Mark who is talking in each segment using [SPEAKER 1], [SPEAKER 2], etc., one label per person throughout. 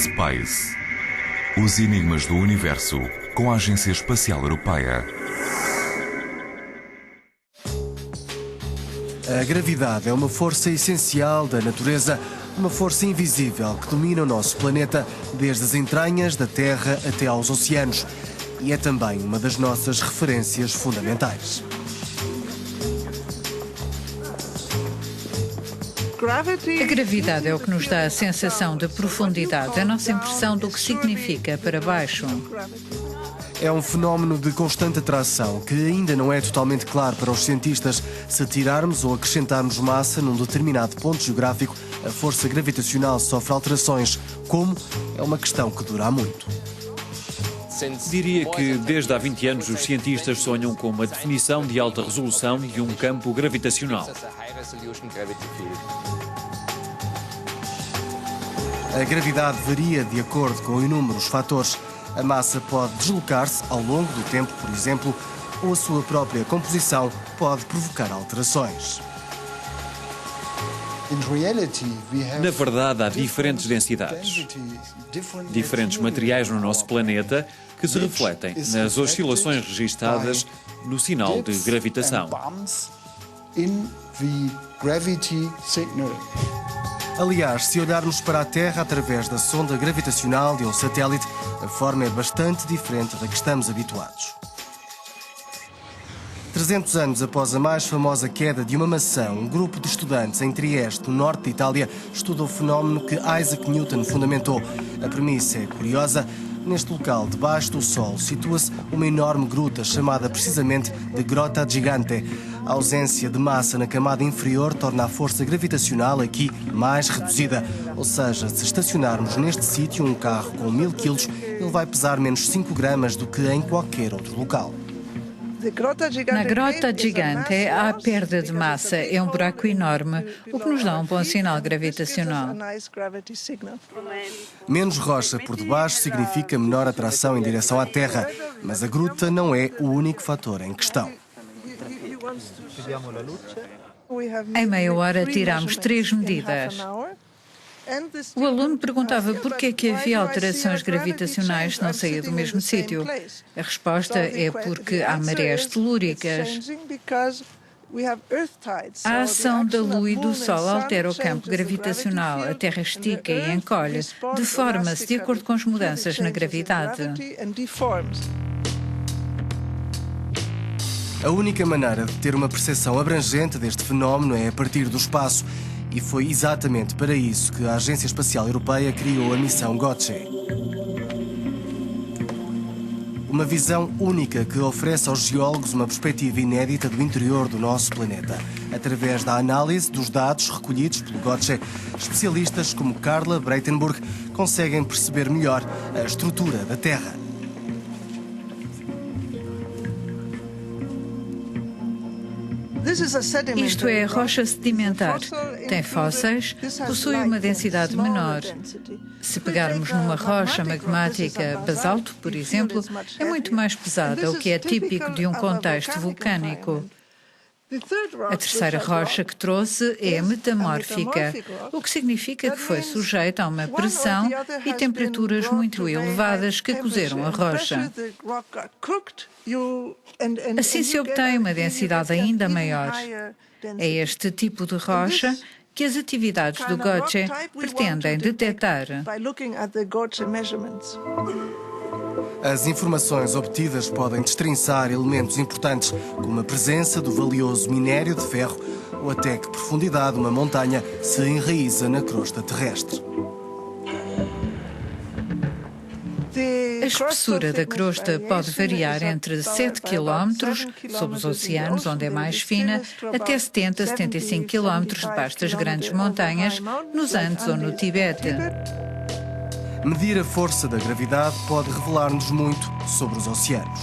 [SPEAKER 1] Space. Os enigmas do universo com a Agência Espacial Europeia.
[SPEAKER 2] A gravidade é uma força essencial da natureza, uma força invisível que domina o nosso planeta desde as entranhas da Terra até aos oceanos. E é também uma das nossas referências fundamentais.
[SPEAKER 3] A gravidade é o que nos dá a sensação de profundidade, a nossa impressão do que significa para baixo.
[SPEAKER 2] É um fenómeno de constante atração que ainda não é totalmente claro para os cientistas. Se tirarmos ou acrescentarmos massa num determinado ponto geográfico, a força gravitacional sofre alterações. Como? É uma questão que dura há muito.
[SPEAKER 4] Diria que desde há 20 anos os cientistas sonham com uma definição de alta resolução de um campo gravitacional.
[SPEAKER 2] A gravidade varia de acordo com inúmeros fatores. A massa pode deslocar-se ao longo do tempo, por exemplo, ou a sua própria composição pode provocar alterações.
[SPEAKER 4] Na verdade, há diferentes densidades, diferentes materiais no nosso planeta que se refletem nas oscilações registadas no sinal de gravitação.
[SPEAKER 2] Aliás, se olharmos para a Terra através da sonda gravitacional de um satélite, a forma é bastante diferente da que estamos habituados. 300 anos após a mais famosa queda de uma maçã, um grupo de estudantes em Trieste, no norte de Itália, estuda o fenómeno que Isaac Newton fundamentou. A premissa é curiosa. Neste local, debaixo do Sol, situa-se uma enorme gruta chamada precisamente de Grotta Gigante. A ausência de massa na camada inferior torna a força gravitacional aqui mais reduzida. Ou seja, se estacionarmos neste sítio um carro com 1000 kg, ele vai pesar menos 5 gramas do que em qualquer outro local.
[SPEAKER 3] Na Grota Gigante há perda de massa, é um buraco enorme, o que nos dá um bom sinal gravitacional.
[SPEAKER 2] Menos rocha por debaixo significa menor atração em direção à Terra, mas a gruta não é o único fator em questão.
[SPEAKER 3] Em meia hora tiramos 3 medidas. O aluno perguntava por que havia alterações gravitacionais se não saía do mesmo sítio. A resposta é porque há marés telúricas. A ação da Lua e do Sol altera o campo gravitacional. A Terra estica e encolhe, deforma-se de acordo com as mudanças na gravidade.
[SPEAKER 2] A única maneira de ter uma percepção abrangente deste fenómeno é a partir do espaço. E foi exatamente para isso que a Agência Espacial Europeia criou a missão GOCE. Uma visão única que oferece aos geólogos uma perspectiva inédita do interior do nosso planeta. Através da análise dos dados recolhidos pelo GOCE, especialistas como Carla Breitenburg conseguem perceber melhor a estrutura da Terra.
[SPEAKER 3] Isto é rocha sedimentar. Tem fósseis, possui uma densidade menor. Se pegarmos numa rocha magmática basalto, por exemplo, é muito mais pesada, o que é típico de um contexto vulcânico. A terceira rocha que trouxe é metamórfica, o que significa que foi sujeita a uma pressão e temperaturas muito elevadas que cozeram a rocha. Assim se obtém uma densidade ainda maior. É este tipo de rocha que as atividades do GOCE pretendem detectar.
[SPEAKER 2] As informações obtidas podem destrinçar elementos importantes, como a presença do valioso minério de ferro ou até que profundidade uma montanha se enraiza na crosta terrestre.
[SPEAKER 3] A espessura da crosta pode variar entre 7 km sob os oceanos, onde é mais fina, até 70 a 75 km debaixo das grandes montanhas, nos Andes ou no Tibete.
[SPEAKER 2] Medir a força da gravidade pode revelar-nos muito sobre os oceanos.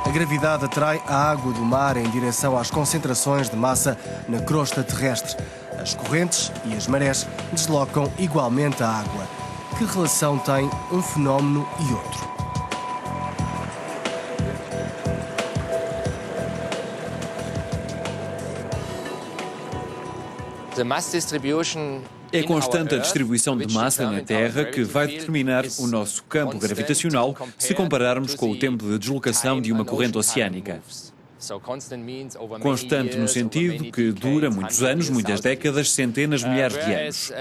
[SPEAKER 2] A gravidade atrai a água do mar em direção às concentrações de massa na crosta terrestre. As correntes e as marés deslocam igualmente a água. Que relação tem um fenómeno e outro?
[SPEAKER 4] É constante a distribuição de massa na Terra que vai determinar o nosso campo gravitacional se compararmos com o tempo de deslocação de uma corrente oceânica. Constante no sentido que dura muitos anos, muitas décadas, centenas, milhares de anos.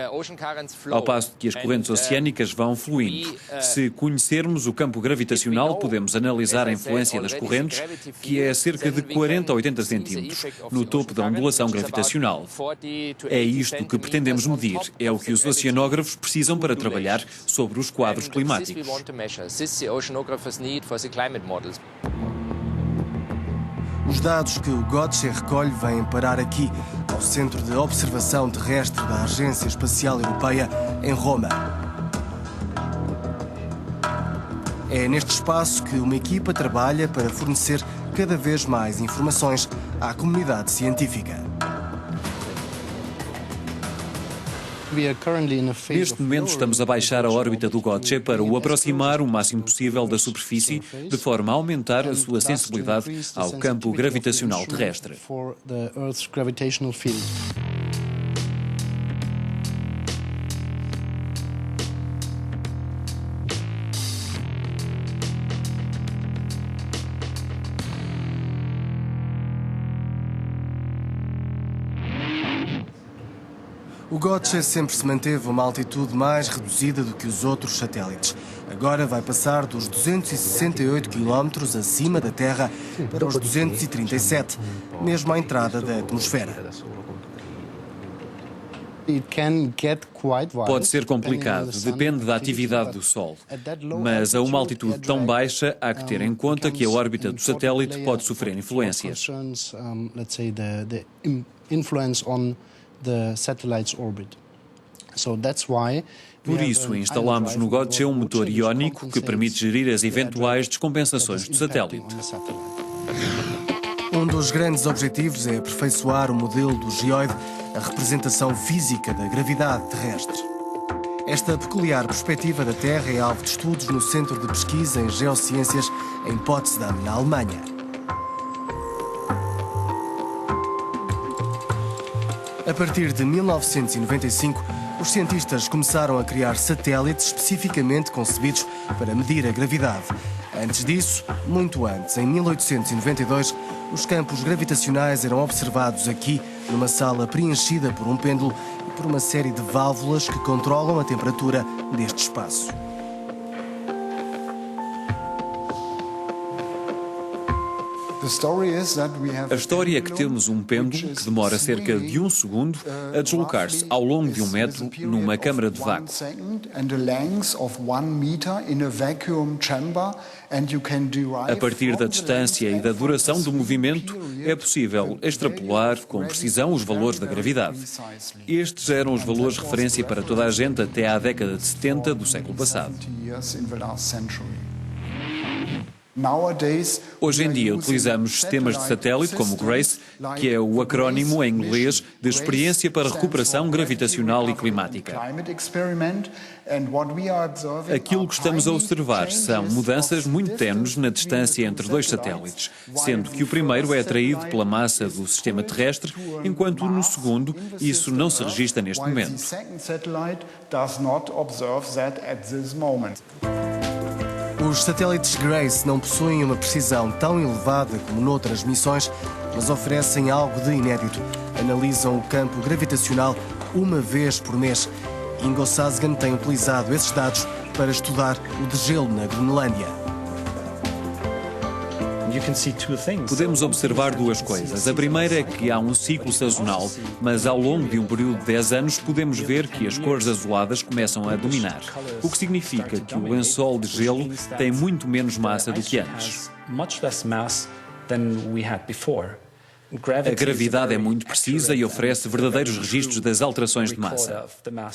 [SPEAKER 4] Ao passo que as correntes oceânicas vão fluindo. Se conhecermos o campo gravitacional, podemos analisar a influência das correntes, que é cerca de 40 a 80 centímetros, no topo da ondulação gravitacional. É isto que pretendemos medir. É o que os oceanógrafos precisam para trabalhar sobre os quadros climáticos.
[SPEAKER 2] Os dados que o GOTSCHE recolhe vêm parar aqui, ao Centro de Observação Terrestre da Agência Espacial Europeia, em Roma. É neste espaço que uma equipa trabalha para fornecer cada vez mais informações à comunidade científica.
[SPEAKER 4] Neste momento estamos a baixar a órbita do GOTSCHE para o aproximar o máximo possível da superfície, de forma a aumentar a sua sensibilidade ao campo gravitacional terrestre.
[SPEAKER 2] O GOTSCHE sempre se manteve a uma altitude mais reduzida do que os outros satélites. Agora vai passar dos 268 km acima da Terra para os 237, mesmo à entrada da atmosfera.
[SPEAKER 4] Pode ser complicado, depende da atividade do Sol. Mas a uma altitude tão baixa, há que ter em conta que a órbita do satélite pode sofrer influências. Por isso, instalamos no GOTSCHE um motor iónico que permite gerir as eventuais descompensações do satélite.
[SPEAKER 2] Um dos grandes objetivos é aperfeiçoar o modelo do geoide, a representação física da gravidade terrestre. Esta peculiar perspectiva da Terra é alvo de estudos no Centro de Pesquisa em Geociências em Potsdam, na Alemanha. A partir de 1995, os cientistas começaram a criar satélites especificamente concebidos para medir a gravidade. Antes disso, muito antes, em 1892, os campos gravitacionais eram observados aqui, numa sala preenchida por um pêndulo e por uma série de válvulas que controlam a temperatura deste espaço.
[SPEAKER 4] A história é que temos um pêndulo que demora cerca de 1 segundo a deslocar-se ao longo de 1 metro numa câmara de vácuo. A partir da distância e da duração do movimento, é possível extrapolar com precisão os valores da gravidade. Estes eram os valores de referência para toda a gente até à década de 70 do século passado. Hoje em dia utilizamos sistemas de satélite como o GRACE, que é o acrónimo em inglês de Experiência para Recuperação Gravitacional e Climática. Aquilo que estamos a observar são mudanças muito tenues na distância entre dois satélites, sendo que o primeiro é atraído pela massa do sistema terrestre, enquanto no segundo isso não se registra neste momento.
[SPEAKER 2] Os satélites GRACE não possuem uma precisão tão elevada como noutras missões, mas oferecem algo de inédito. Analisam o campo gravitacional uma vez por mês. Ingo Sasgan tem utilizado esses dados para estudar o degelo na Groenlândia.
[SPEAKER 4] Podemos observar duas coisas. A primeira é que há um ciclo sazonal, mas ao longo de um período de 10 anos podemos ver que as cores azuladas começam a dominar, o que significa que o lençol de gelo tem muito menos massa do que antes. A gravidade é muito precisa e oferece verdadeiros registros das alterações de massa.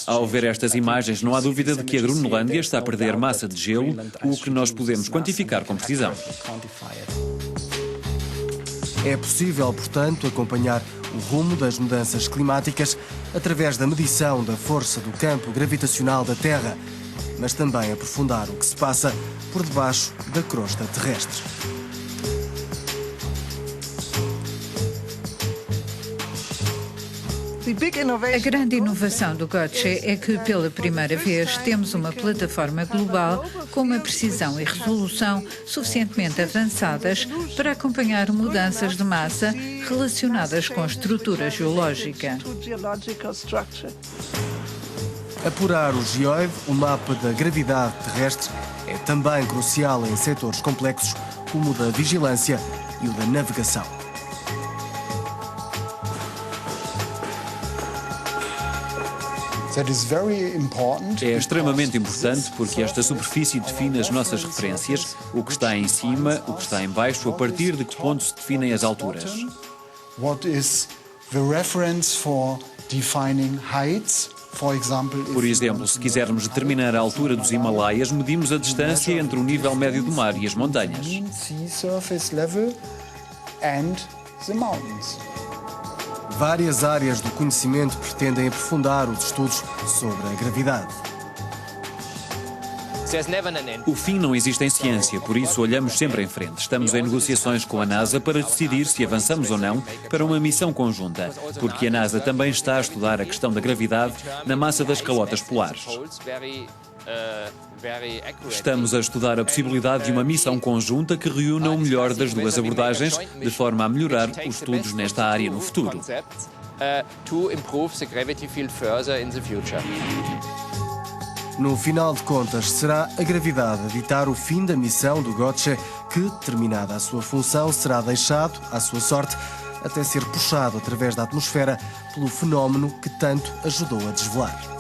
[SPEAKER 4] Ao ver estas imagens, não há dúvida de que a Groenlândia está a perder massa de gelo, o que nós podemos quantificar com precisão.
[SPEAKER 2] É possível, portanto, acompanhar o rumo das mudanças climáticas através da medição da força do campo gravitacional da Terra, mas também aprofundar o que se passa por debaixo da crosta terrestre.
[SPEAKER 3] A grande inovação do Gotcha é que, pela primeira vez, temos uma plataforma global com uma precisão e resolução suficientemente avançadas para acompanhar mudanças de massa relacionadas com a estrutura geológica.
[SPEAKER 2] Apurar o geoide, o mapa da gravidade terrestre, é também crucial em setores complexos como o da vigilância e o da navegação.
[SPEAKER 4] É extremamente importante porque esta superfície define as nossas referências, o que está em cima, o que está em baixo, a partir de que ponto se definem as alturas. Por exemplo, se quisermos determinar a altura dos Himalaias, medimos a distância entre o nível médio do mar e as montanhas.
[SPEAKER 2] Várias áreas do conhecimento pretendem aprofundar os estudos sobre a gravidade.
[SPEAKER 4] O fim não existe em ciência, por isso olhamos sempre em frente. Estamos em negociações com a NASA para decidir se avançamos ou não para uma missão conjunta, porque a NASA também está a estudar a questão da gravidade na massa das calotas polares. Estamos a estudar a possibilidade de uma missão conjunta que reúna o melhor das duas abordagens, de forma a melhorar os estudos nesta área no futuro.
[SPEAKER 2] No final de contas, será a gravidade a ditar o fim da missão do Gotcha que, terminada a sua função, será deixado, à sua sorte, até ser puxado através da atmosfera pelo fenómeno que tanto ajudou a desvelar.